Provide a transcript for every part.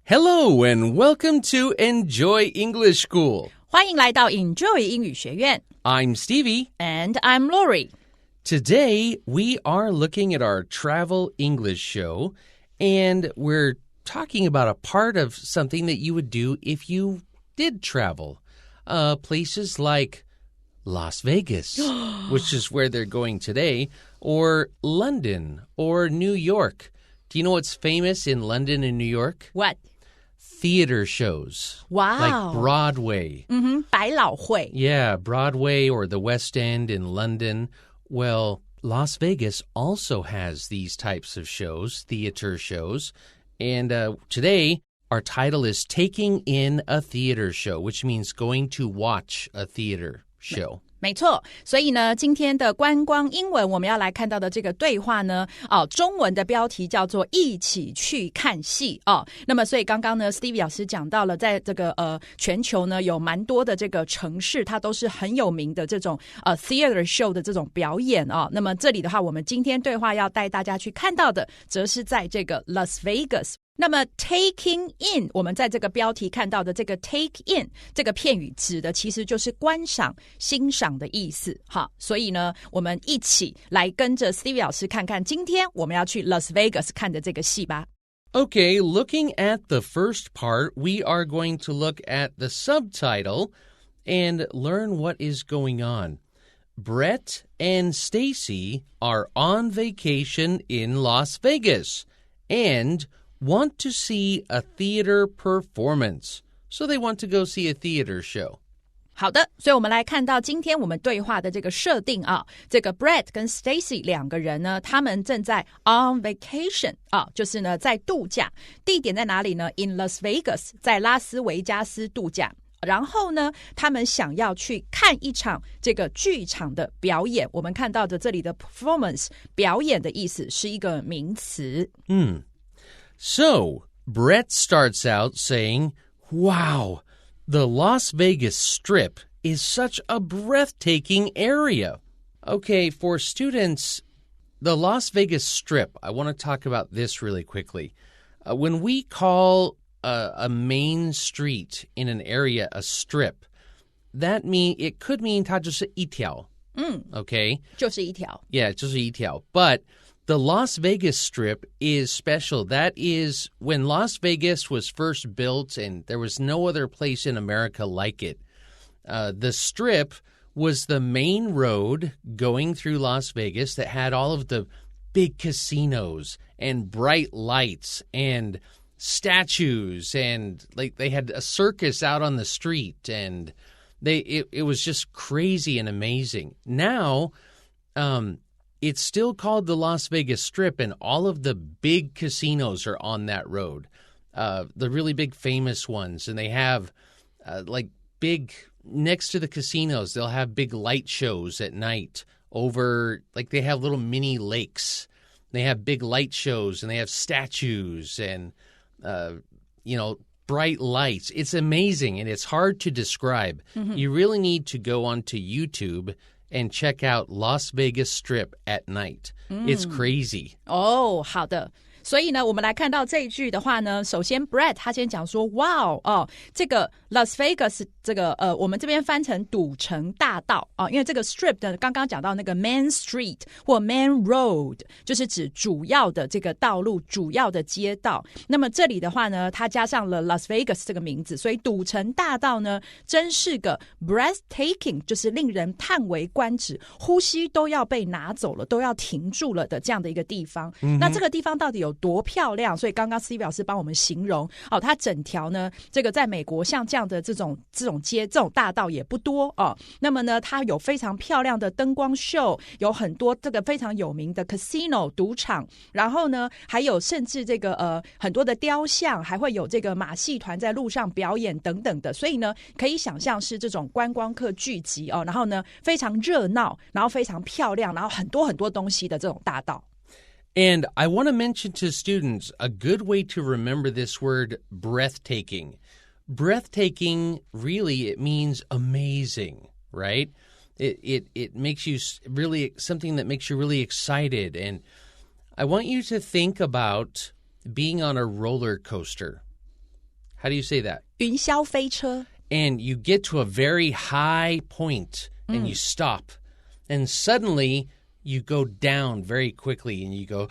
Hello and welcome to Enjoy English School. 欢迎来到 Enjoy 英语学院 I'm Stevie. And I'm Laurie. Today we are looking at our travel English show and we're talking about a part of something that you would do if you did travel. Places like Las Vegas, which is where they're going today, or London or New York. Do you know what's famous in London and New York? What? Theater shows. Wow. Like Broadway. 百老汇 Yeah, Broadway or the West End in London. Well, Las Vegas also has these types of shows, theater shows. And today, our title is Taking in a Theater Show, which means going to watch a theater show. 没错，所以呢，今天的观光英文我们要来看到的这个对话呢，中文的标题叫做一起去看戏那么所以刚刚呢 Stevie 老师讲到了，在这个全球呢有蛮多的这个城市，它都是很有名的这种theater show 的这种表演那么这里的话，我们今天对话要带大家去看到的，则是在这个 Las Vegas。那么 taking in 我们在这个标题看到的这个 take in 这个片语指的其实就是观赏欣赏的意思好，所以呢我们一起来跟着 Stevie 老师看看今天我们要去 Las Vegas 看的这个戏吧。 Okay, looking at the first part, we are going to look at the subtitle and learn what is going on. Brett and Stacy are on vacation in Las Vegas and want to see a theater performance. So they want to go see a theater show. 好的，所以我们来看到今天我们对话的这个设定这个 Brett 跟 Stacy 两个人呢，他们正在 on vacation 就是呢在度假，地点在哪里呢？ In Las Vegas， 在拉斯维加斯度假。然后呢，他们想要去看一场这个剧场的表演。我们看到的这里的 performance 表演的意思是一个名词。So, Brett starts out saying, Wow, the Las Vegas Strip is such a breathtaking area. Okay, for students, the Las Vegas Strip, I want to talk about this really quickly. When we call a main street in an area a strip, it could mean 它就是一条. Okay? 就是一条. Yeah, 就是一条. But the Las Vegas Strip is special. That is when Las Vegas was first built and there was no other place in America like it. The Strip was the main road going through Las Vegas that had all of the big casinos and bright lights and statues and like they had a circus out on the street and it was just crazy and amazing. Now, it's still called the Las Vegas Strip, and all of the big casinos are on that road, the really big famous ones. And they have, next to the casinos, they'll have big light shows at night over, they have little mini lakes. They have big light shows, and they have statues and, bright lights. It's amazing, and it's hard to describe. You really need to go onto YouTube and check out Las Vegas Strip at night. It's crazy. 好的。所以呢，我们来看到这一句的话呢，首先 Brett 他先讲说，哇这个 Las Vegas 这个我们这边翻成赌城大道因为这个 strip 的刚刚讲到那个 main street 或 main road 就是指主要的这个道路，主要的街道。那么这里的话呢，它加上了 Las Vegas 这个名字，所以赌城大道呢，真是个 breathtaking， 就是令人叹为观止，呼吸都要被拿走了，都要停住了的这样的一个地方。那这个地方到底有多漂亮？所以刚刚 Steve 老师帮我们形容它整条呢，这个在美国像这样的这种街这种大道也不多那么呢，它有非常漂亮的灯光秀，有很多这个非常有名的 casino 赌场，然后呢，还有甚至这个很多的雕像，还会有这个马戏团在路上表演等等的。所以呢，可以想象是这种观光客聚集然后呢非常热闹，然后非常漂亮，然后很多很多东西的这种大道。And I want to mention to students a good way to remember this word breathtaking. Breathtaking, really, it means amazing, right? It makes you really something that makes you really excited. And I want you to think about being on a roller coaster. How do you say that? 云霄飞车 And you get to a very high point and you stop. And suddenly you go down very quickly and you go,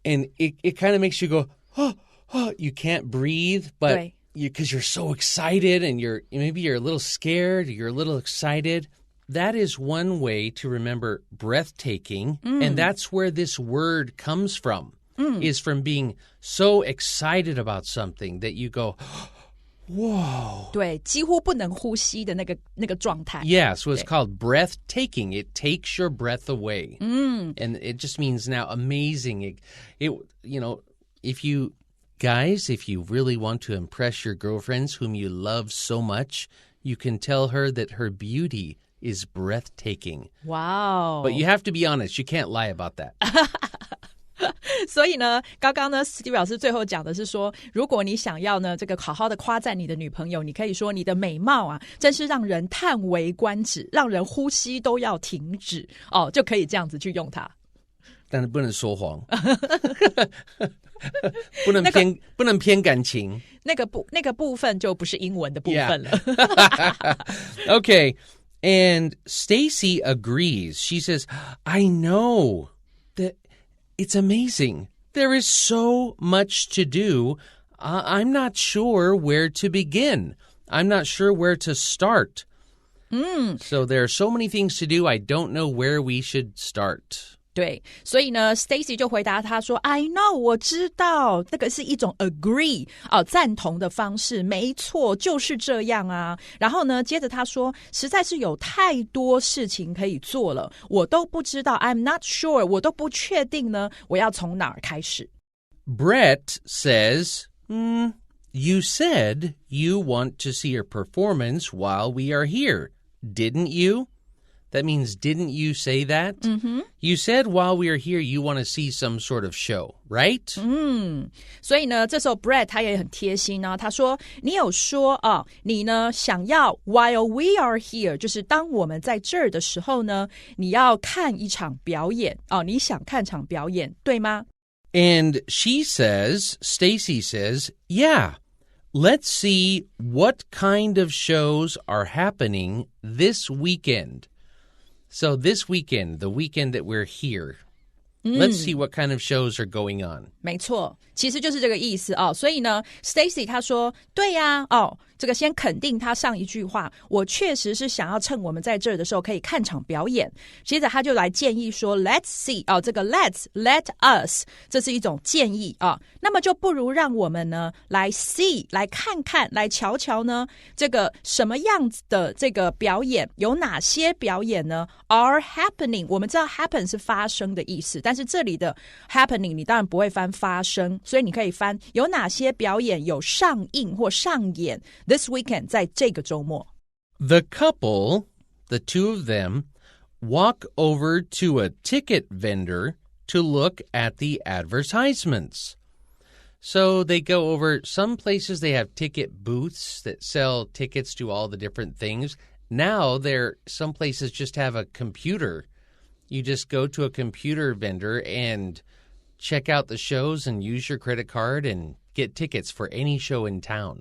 and it kind of makes you go, you can't breathe, but because you're so excited and maybe you're a little scared, you're a little excited. That is one way to remember breathtaking, and that's where this word comes from, is from being so excited about something that you go, whoa. 对，几乎不能呼吸的那个状态。Yeah, so it's called breathtaking. It takes your breath away. And it just means now amazing. If you really want to impress your girlfriends whom you love so much, you can tell her that her beauty is breathtaking. Wow. But you have to be honest. You can't lie about that. 所以呢，刚刚呢 Steve 老师最后讲的是说，如果你想要呢这个好好的夸赞你的女朋友，你可以说你的美貌啊，真是让人叹为观止，让人呼吸都要停止哦，就可以这样子去用它。但是不能说谎，不能偏感情。那个部分就不是英文的部分了。Okay, and Stacy agrees. She says, "I know that it's amazing. There is so much to do. I'm not sure where to begin. I'm not sure where to start. So there are so many things to do. I don't know where we should start." 对，所以呢 Stacy 就回答他说 I know 我知道，那个是一种 agree 赞同的方式，没错，就是这样啊。然后呢接着他说实在是有太多事情可以做了，我都不知道 I'm not sure 我都不确定呢我要从哪儿开始。 Brett says, you said you want to see a performance while we are here, didn't you?That means, didn't you say that? You said while we are here, you want to see some sort of show, right? 所以呢，这时候 Brett 他也很贴心啊，他说你有说啊，你呢想要 while we are here， 就是当我们在这儿的时候呢，你要看一场表演啊，你想看场表演，对吗？ And Stacy says, yeah.Let's see what kind of shows are happening this weekend. So this weekend, the weekend that we're here, let's see what kind of shows are going on. 没错，其实就是这个意思哦。所以呢 Stacy 他说对呀，这个先肯定他上一句话，我确实是想要趁我们在这儿的时候可以看场表演。接着他就来建议说 Let's see 这个 let us 这是一种建议啊。那么就不如让我们呢来 see 来看看来瞧瞧呢这个什么样子的这个表演，有哪些表演呢 are happening。 我们知道 happen 是发生的意思，但是这里的 happening 你当然不会翻发生，所以你可以翻有哪些表演有上映或上演 this weekend 在这个周末。 The couple, the two of them, walk over to a ticket vendor to look at the advertisements. So they go over, some places they have ticket booths that sell tickets to all the different things. Now some places just have a computer. You just go to a computer vendor and check out the shows and use your credit card and get tickets for any show in town.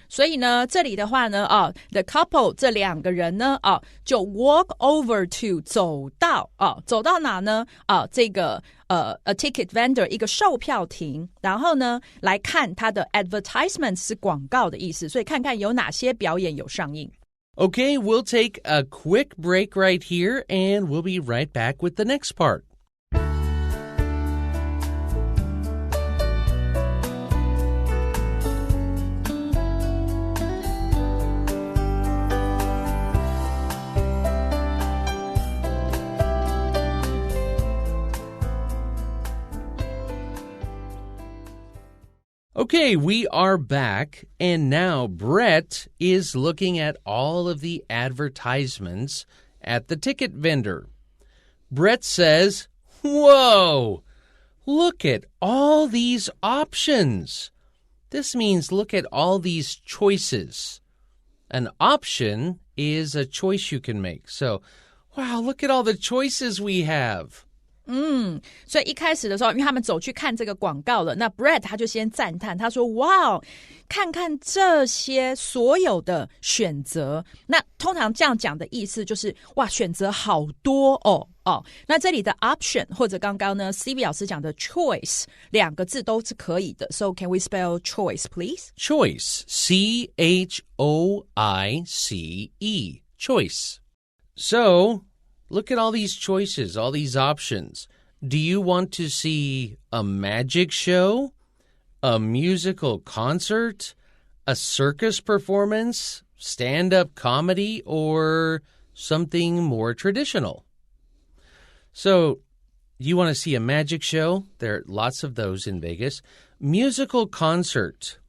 所以呢这里的话呢the couple 这两个人呢就 walk over to 走到哪呢这个a ticket vendor 一个售票亭，然后呢来看它的 advertisement 是广告的意思，所以看看有哪些表演有上映。 Okay, we'll take a quick break right here and we'll be right back with the next part. Okay, we are back, and now Brett is looking at all of the advertisements at the ticket vendor. Brett says, "Whoa, look at all these options." This means look at all these choices. An option is a choice you can make. So, wow, look at all the choices we have. 所以一开始的时候，因为他们走去看这个广告了，那 Brett 他就先赞叹，他说：“哇，看看这些所有的选择。”那通常这样讲的意思就是，哇，选择好多哦。那这里的 option 或者刚刚呢 Stevie 老师讲的 choice 两个字都是可以的。So can we spell choice, please? Choice, C-H-O-I-C-E, choice. So, look at all these choices, all these options. Do you want to see a magic show, a musical concert, a circus performance, stand-up comedy, or something more traditional? So, you want to see a magic show? There are lots of those in Vegas. Musical concert.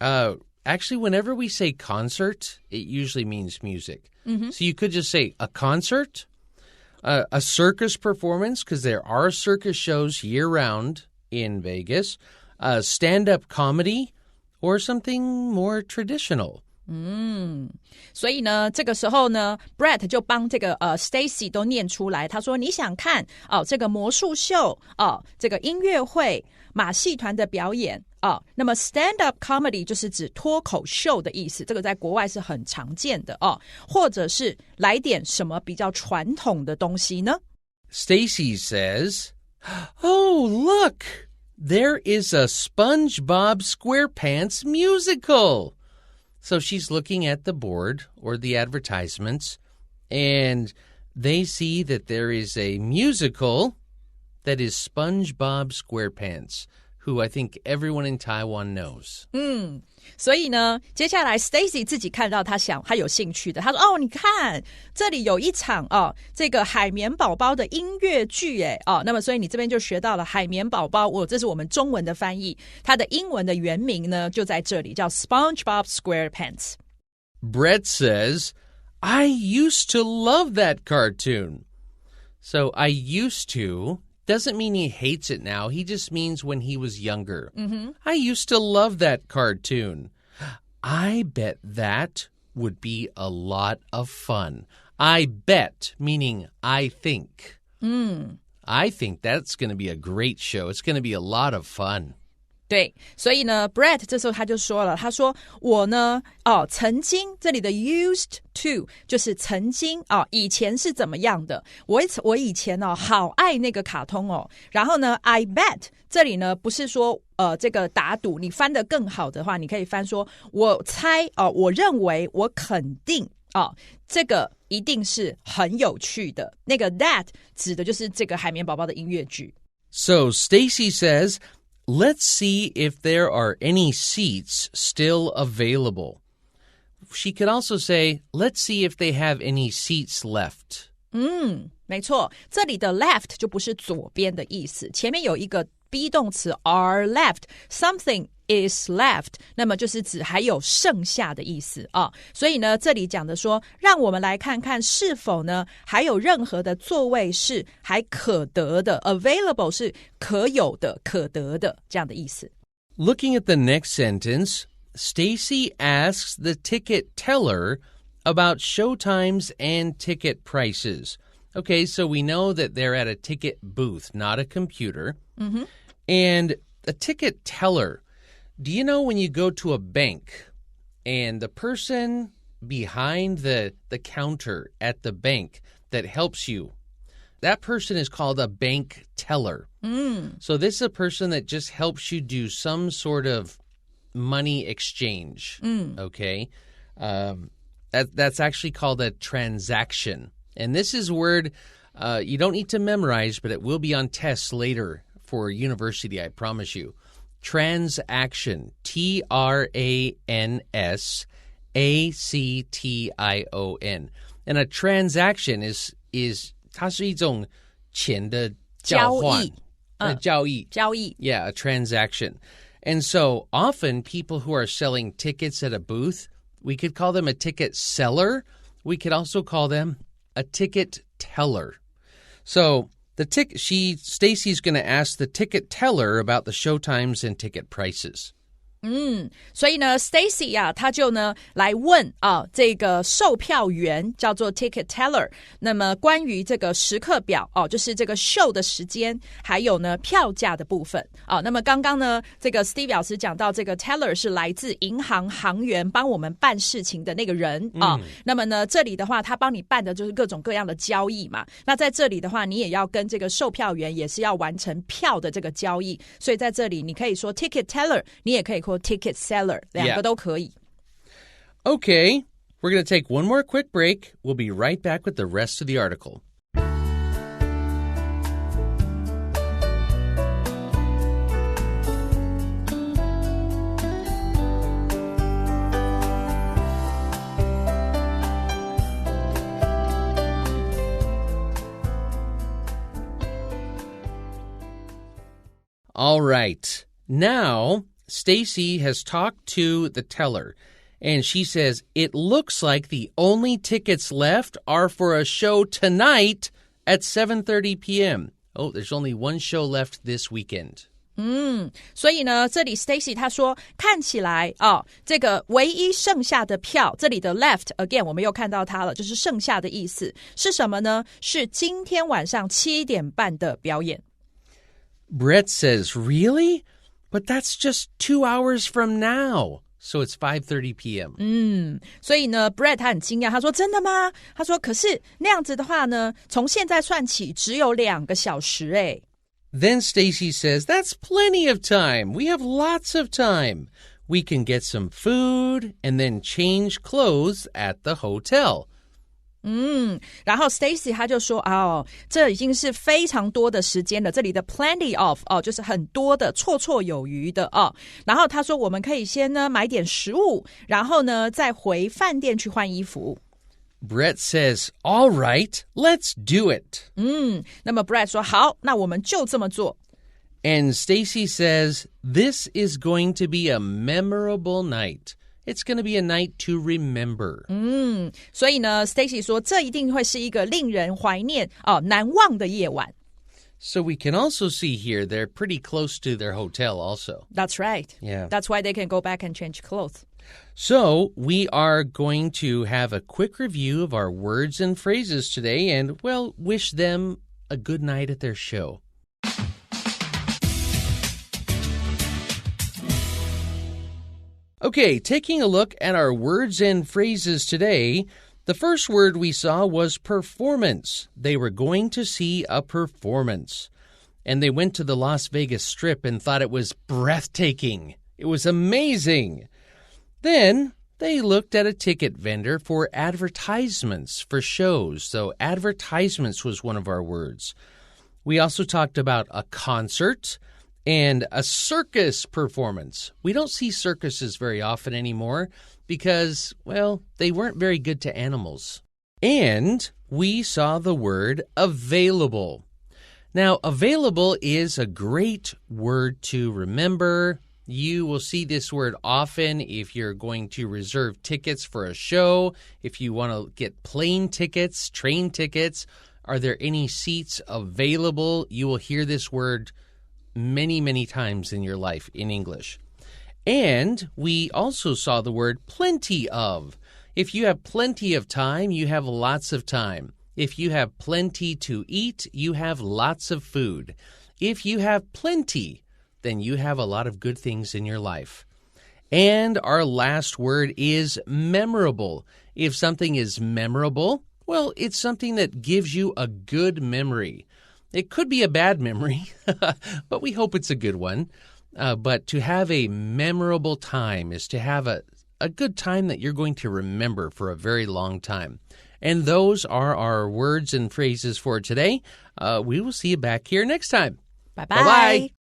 Actually, whenever we say concert, it usually means music. So you could just say a concert, a circus performance, because there are circus shows year-round in Vegas, stand-up comedy, or something more traditional. 所以呢，这个时候呢 Brett 就帮这个Stacy 都念出来。他说：“你想看这个魔术秀这个音乐会、马戏团的表演那么 stand-up comedy 就是指脱口秀的意思，这个在国外是很常见的或者是来点什么比较传统的东西呢？” Stacy says, "Oh, look, there is a SpongeBob SquarePants musical."So she's looking at the board or the advertisements, and they see that there is a musical that is SpongeBob SquarePants, who I think everyone in Taiwan knows. 所以呢，接下来 Stacy 自己看到他有兴趣的，他说：“你看这里有一场这个海绵宝宝的音乐剧那么所以你这边就学到了海绵宝宝，这是我们中文的翻译，它的英文的原名呢就在这里，叫 SpongeBob SquarePants. Brett says, "I used to love that cartoon." So I used to doesn't mean he hates it now. He just means when he was younger. I used to love that cartoon. I bet that would be a lot of fun. I bet, meaning I think. I think that's going to be a great show. It's going to be a lot of fun. 对，所以呢 Brett 这时候他就说了，他说我呢曾经，这里的 used to 就是曾经以前是怎么样的，我以前好爱那个卡通然后呢 I bet 这里呢不是说这个打赌，你翻得更好的话你可以翻说我猜我认为我肯定这个一定是很有趣的，那个 that 指的就是这个海绵宝宝的音乐剧。 So Stacy says, "Let's see if there are any seats still available." She could also say, "Let's see if they have any seats left." 没错，这里的 left 就不是左边的意思，前面有一个 be 动词 are left, something is left， 那么就是指还有剩下的意思所以呢，这里讲的说，让我们来看看是否呢还有任何的座位是还可得的 ，available 是可有的、可得的这样的意思。Looking at the next sentence, Stacy asks the ticket teller about showtimes and ticket prices. Okay, so we know that they're at a ticket booth, not a computer. And a ticket teller, do you know when you go to a bank and the person behind the counter at the bank that helps you, that person is called a bank teller. So this is a person that just helps you do some sort of money exchange. Okay? That's actually called a transaction. And this is a word you don't need to memorize, but it will be on tests later for university, I promise you. Transaction, T-R-A-N-S-A-C-T-I-O-N. And a transaction is 它是一种钱的交换，交易。Yeah, a transaction. And so often people who are selling tickets at a booth, we could call them a ticket seller. We could also call them a ticket teller. So Stacy's going to ask the ticket teller about the showtimes and ticket prices. 所以呢 Stacy 啊，他就呢来问这个售票员叫做 ticket teller， 那么关于这个时刻表就是这个show的时间，还有呢票价的部分那么刚刚呢这个 Steve 老师讲到这个 teller 是来自银行行员帮我们办事情的那个人那么呢这里的话他帮你办的就是各种各样的交易嘛，那在这里的话你也要跟这个售票员也是要完成票的这个交易，所以在这里你可以说 ticket teller， 你也可以说 ticket seller， 两个都可以。Okay, we're going to take one more quick break. We'll be right back with the rest of the article. All right. Now, Stacy has talked to the teller, and she says, it looks like the only tickets left are for a show tonight at 7:30 p.m. Oh, there's only one show left this weekend. 所以呢这里 Stacy 她说看起来这个唯一剩下的票，这里的 left again 我们又看到它了，就是剩下的意思是什么呢？是今天晚上7点半的表演。Brett says, really? But that's just 2 hours from now. So it's 5:30 p.m. 所以呢 Brett 他很惊讶，他说真的吗？他说可是那样子的话呢，从现在算起只有2个小时诶。Then Stacy says, that's plenty of time. We have lots of time. We can get some food and then change clothes at the hotel. 然后 Stacy 他就说这已经是非常多的时间了，这里的 plenty of 就是很多的，绰绰有余的然后他说我们可以先呢买点食物，然后呢再回饭店去换衣服。Brett says, all right, let's do it. 那么 Brett 说好，那我们就这么做。And Stacy says, this is going to be a memorable night.It's going to be a night to remember. 所以呢 Stacy 说这一定会是一个令人怀念难忘的夜晚。So we can also see here they're pretty close to their hotel also. That's right. Yeah. That's why they can go back and change clothes. So we are going to have a quick review of our words and phrases today and, well, wish them a good night at their show. Okay, taking a look at our words and phrases today, the first word we saw was performance. They were going to see a performance. And they went to the Las Vegas Strip and thought it was breathtaking. It was amazing. Then they looked at a ticket vendor for advertisements for shows. So advertisements was one of our words. We also talked about a concert.And a circus performance. We don't see circuses very often anymore because, well, they weren't very good to animals. And we saw the word available. Now, available is a great word to remember. You will see this word often if you're going to reserve tickets for a show, if you want to get plane tickets, train tickets. Are there any seats available? You will hear this word many, many times in your life in English. And we also saw the word plenty of. If you have plenty of time, you have lots of time. If you have plenty to eat, you have lots of food. If you have plenty, then you have a lot of good things in your life. And our last word is memorable. If something is memorable, well, it's something that gives you a good memory.It could be a bad memory, but we hope it's a good one. But to have a memorable time is to have a good time that you're going to remember for a very long time. And those are our words and phrases for today. We will see you back here next time. Bye-bye. Bye-bye.